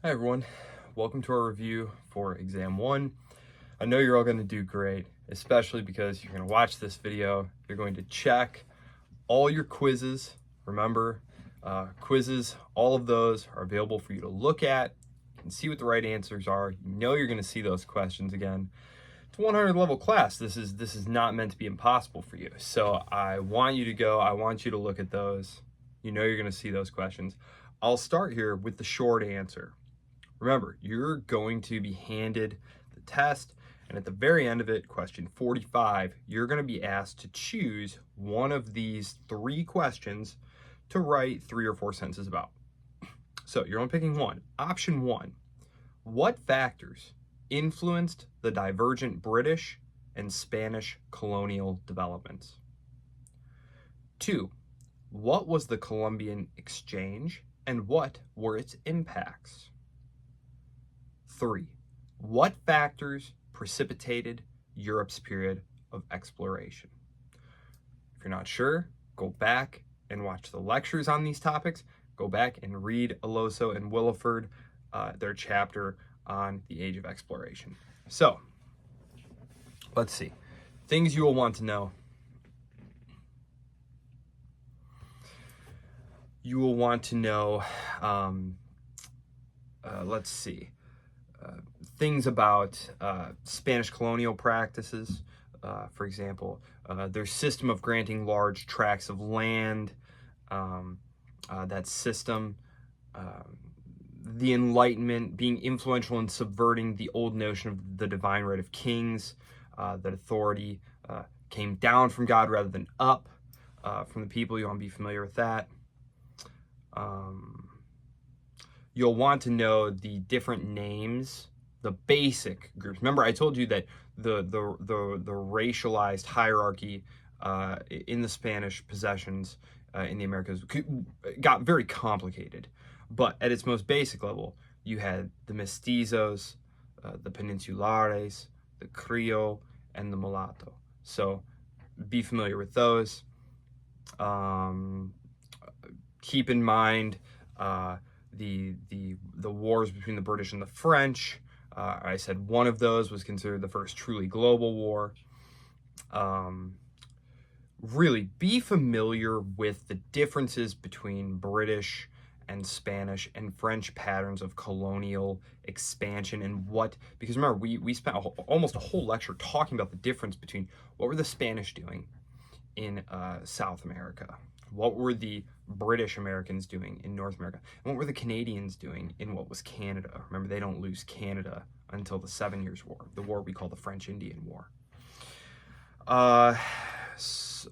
Hi everyone, welcome to our review for exam 1. I know you're all going to do great, especially because you're going to watch this video. You're going to check all your quizzes. Remember, quizzes, all of those are available for you to look at and see what the right answers are. You know you're going to see those questions again. It's a 100 level class. This is not meant to be impossible for you. So I want you to go, I want you to look at those. You know you're going to see those questions. I'll start here with the short answer. Remember, you're going to be handed the test, and at the very end of it, question 45, you're going to be asked to choose one of these 3 questions to write 3 or 4 sentences about. So you're only picking one. Option 1, what factors influenced the divergent British and Spanish colonial developments? 2, what was the Columbian Exchange and what were its impacts? 3, what factors precipitated Europe's period of exploration? If you're not sure, go back and watch the lectures on these topics. Go back and read Aloso and Williford, their chapter on the age of exploration. So, let's see. Things you will want to know. You will want to know, let's see. Things about Spanish colonial practices, for example, their system of granting large tracts of land, that system, the Enlightenment being influential in subverting the old notion of the divine right of kings, that authority came down from God rather than up from the people. You want to be familiar with that. You'll want to know the different names, the basic groups. Remember, I told you that the racialized hierarchy in the Spanish possessions in the Americas got very complicated. But at its most basic level, you had the mestizos, the peninsulares, the criollo, and the mulatto. So be familiar with those. Keep in mind the wars between the British and the French. I said one of those was considered the first truly global war. Really be familiar with the differences between British and Spanish and French patterns of colonial expansion and because remember, we spent almost a whole lecture talking about the difference between what were the Spanish doing in South America, what were the British Americans doing in North America, and what were the Canadians doing in what was Canada. Remember, they don't lose Canada until the 7 Years' War, the war we call the French Indian War. It's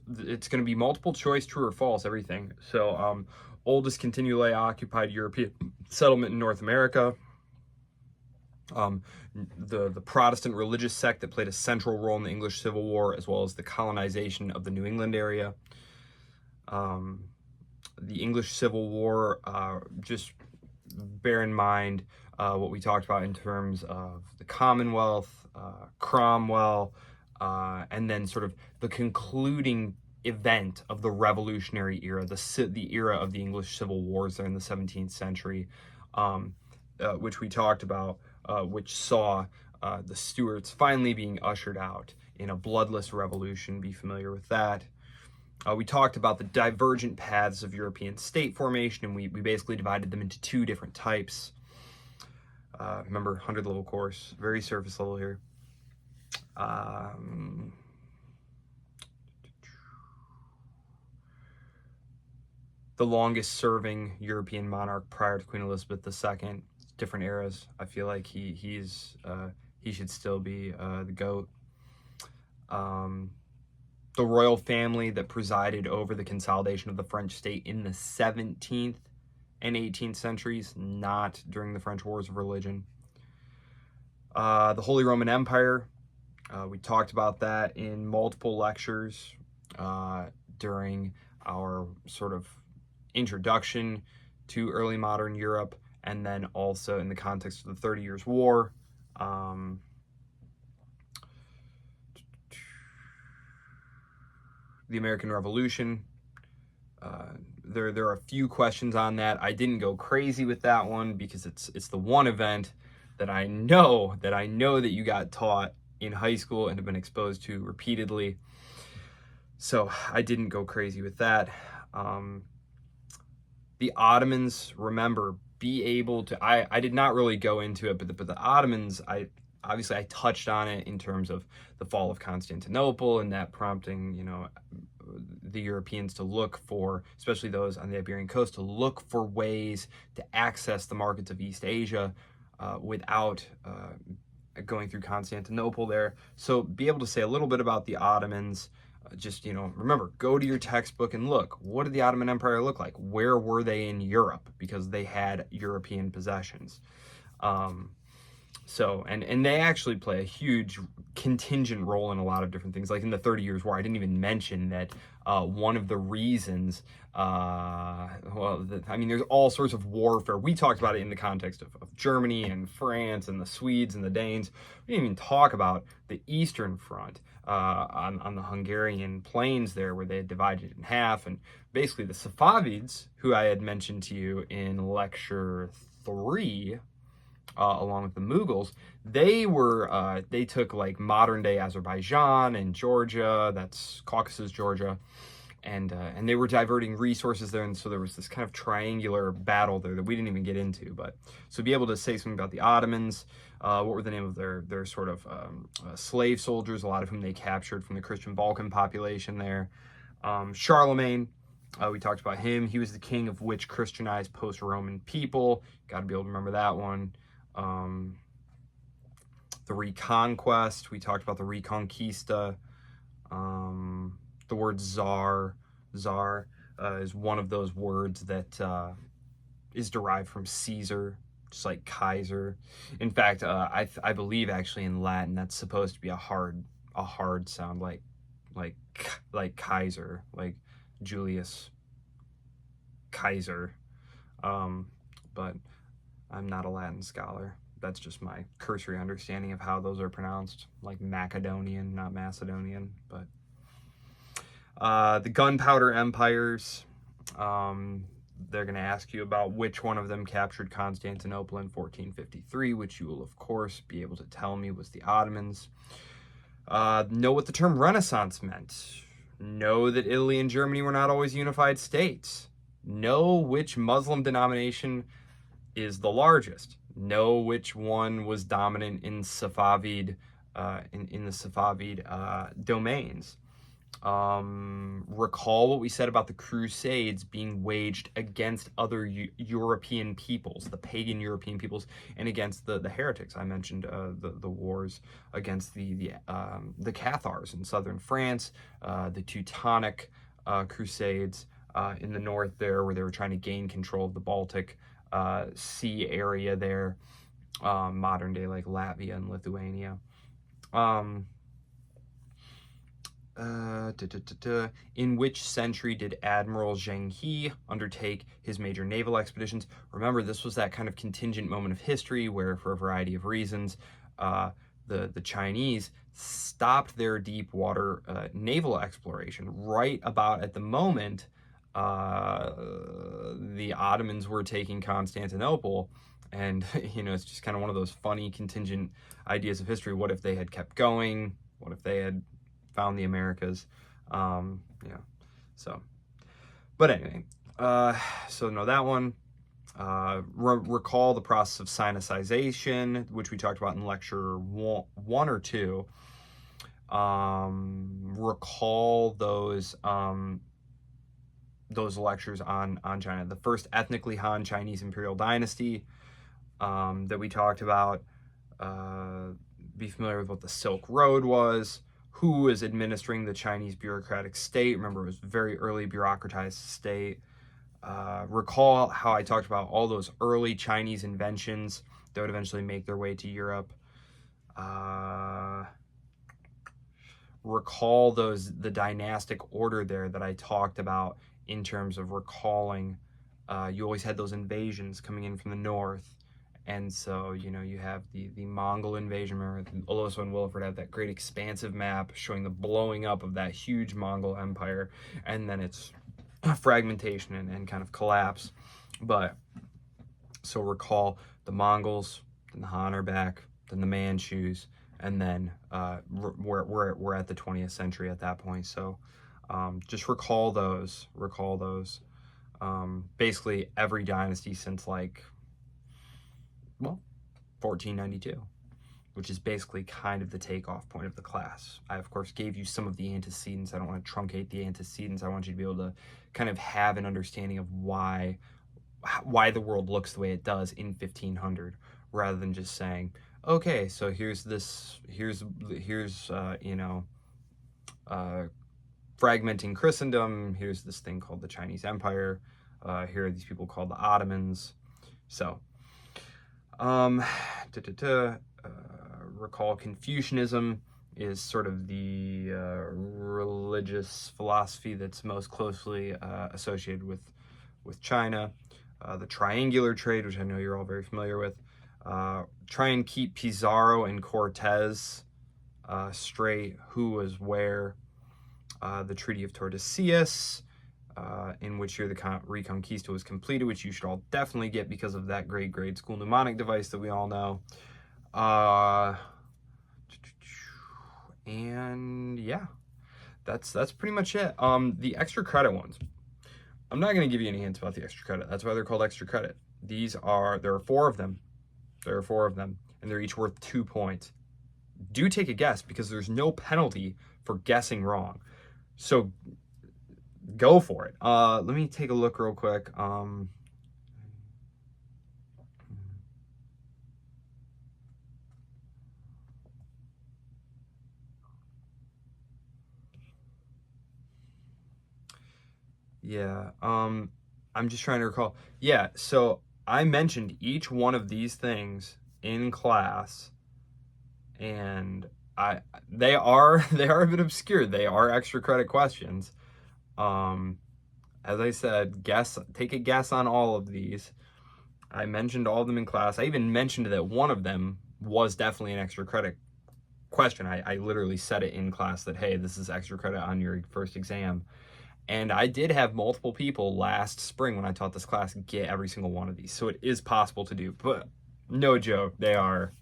going to be multiple choice, true or false, everything. So, oldest continually occupied European settlement in North America. The Protestant religious sect that played a central role in the English Civil War, as well as the colonization of the New England area. The English Civil War, just bear in mind what we talked about in terms of the Commonwealth, Cromwell, and then sort of the concluding event of the Revolutionary era, the era of the English Civil Wars there in the 17th century, which we talked about, which saw the Stuarts finally being ushered out in a bloodless revolution. Be familiar with that. We talked about the divergent paths of European state formation, and we basically divided them into 2 different types. Remember, 100 level course, very surface level here. The longest serving European monarch prior to Queen Elizabeth II, different eras. I feel like he should still be the GOAT. The royal family that presided over the consolidation of the French state in the 17th and 18th centuries, not during the French Wars of Religion. The Holy Roman Empire, we talked about that in multiple lectures during our sort of introduction to early modern Europe, and then also in the context of the 30 Years' War. The American Revolution, there are a few questions on that. I didn't go crazy with that one because it's the one event that I know that you got taught in high school and have been exposed to repeatedly. So I didn't go crazy with that. The Ottomans, remember, be able to, I did not really go into it, but the Ottomans, I touched on it in terms of the fall of Constantinople and that prompting, the Europeans to look for, especially those on the Iberian coast, to look for ways to access the markets of East Asia without going through Constantinople there. So be able to say a little bit about the Ottomans. Just, remember, go to your textbook and look, what did the Ottoman Empire look like? Where were they in Europe? Because they had European possessions. So, and they actually play a huge contingent role in a lot of different things. Like in the 30 Years' War, I didn't even mention that one of the reasons, there's all sorts of warfare. We talked about it in the context of Germany and France and the Swedes and the Danes. We didn't even talk about the Eastern Front on the Hungarian plains there, where they had divided it in half. And basically the Safavids, who I had mentioned to you in lecture 3, along with the Mughals, they took like modern day Azerbaijan and Georgia, that's Caucasus, Georgia, and they were diverting resources there, and so there was this kind of triangular battle there that we didn't even get into. But so be able to say something about the Ottomans, what were the name of their sort of slave soldiers, a lot of whom they captured from the Christian Balkan population there. Charlemagne, we talked about him. He was the king of which Christianized post-Roman people. Got to be able to remember that one. The Reconquest, we talked about the Reconquista. The word czar is one of those words that is derived from Caesar, just like Kaiser. In fact, I believe actually in Latin that's supposed to be a hard sound, like Kaiser, like Julius Kaiser. But I'm not a Latin scholar. That's just my cursory understanding of how those are pronounced, like Macedonian, not Macedonian. But the gunpowder empires, they're going to ask you about which one of them captured Constantinople in 1453, which you will, of course, be able to tell me was the Ottomans. Know what the term Renaissance meant. Know that Italy and Germany were not always unified states. Know which Muslim denomination is the largest. Know which one was dominant in Safavid, in the Safavid domains. Recall what we said about the Crusades being waged against other European peoples, the pagan European peoples, and against the heretics. I mentioned the wars against the Cathars in southern France, the Teutonic Crusades in the north there, where they were trying to gain control of the Baltic Sea area there, modern day like Latvia and Lithuania. In which century did Admiral Zheng He undertake his major naval expeditions? Remember, this was that kind of contingent moment of history where, for a variety of reasons, the Chinese stopped their deep water naval exploration right about at the moment the Ottomans were taking Constantinople. And, it's just kind of one of those funny contingent ideas of history. What if they had kept going? What if they had found the Americas? So, but anyway, so know that one. Recall the process of Sinicization, which we talked about in lecture 1 or 2. Recall those lectures on China. The first ethnically Han Chinese imperial dynasty that we talked about. Be familiar with what the Silk Road was, who was administering the Chinese bureaucratic state. Remember, it was a very early bureaucratized state. Recall how I talked about all those early Chinese inventions that would eventually make their way to Europe. Recall the dynastic order there that I talked about in terms of recalling. You always had those invasions coming in from the north. And so, you have the Mongol invasion. Remember, Oloso and Wilfred have that great expansive map showing the blowing up of that huge Mongol empire. And then it's fragmentation and kind of collapse. But so recall the Mongols, then the Han are back, then the Manchus, and then we're at the 20th century at that point. So just recall those. Basically every dynasty since like, well, 1492, which is basically kind of the takeoff point of the class. I, of course, gave you some of the antecedents. I don't want to truncate the antecedents. I want you to be able to kind of have an understanding of why the world looks the way it does in 1500, rather than just saying, okay, so here's fragmenting Christendom. Here's this thing called the Chinese Empire. Here are these people called the Ottomans. So, recall Confucianism is sort of the religious philosophy that's most closely associated with China. The triangular trade, which I know you're all very familiar with. Try and keep Pizarro and Cortez straight, who was where. The Treaty of Tordesillas, in which year the Reconquista was completed, which you should all definitely get because of that great grade school mnemonic device that we all know. And yeah, that's pretty much it. The extra credit ones, I'm not going to give you any hints about the extra credit. That's why they're called extra credit. There are 4 of them. And they're each worth 2 points. Do take a guess, because there's no penalty for guessing wrong. So go for it. Let me take a look real quick. Yeah, I'm just trying to recall. Yeah, so I mentioned each one of these things in class, and they are a bit obscure. They are extra credit questions. As I said, take a guess on all of these. I mentioned all of them in class. I even mentioned that one of them was definitely an extra credit question. I literally said it in class that, hey, this is extra credit on your first exam. And I did have multiple people last spring when I taught this class get every single one of these. So it is possible to do, but no joke, they are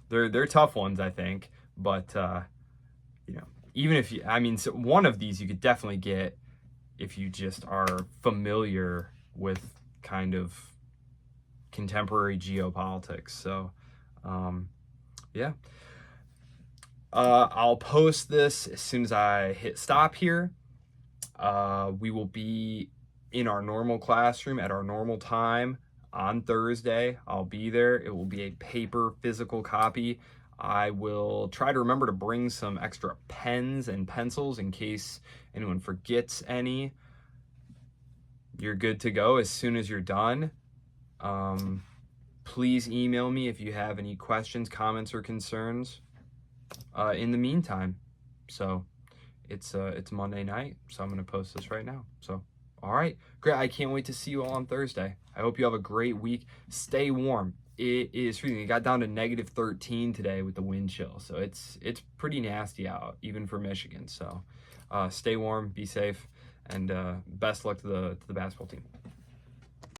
they're tough ones, I think. But even if so one of these you could definitely get if you just are familiar with kind of contemporary geopolitics. So yeah. I'll post this as soon as I hit stop here. We will be in our normal classroom at our normal time on Thursday. I'll be there. It will be a paper physical copy. I will try to remember to bring some extra pens and pencils in case anyone forgets any. You're good to go as soon as you're done. Please email me if you have any questions, comments, or concerns in the meantime. So it's Monday night, so I'm going to post this right now. So, all right, great. I can't wait to see you all on Thursday. I hope you have a great week. Stay warm. It is freezing. It got down to -13 today with the wind chill, so it's pretty nasty out, even for Michigan. So, stay warm, be safe, and best luck to the basketball team.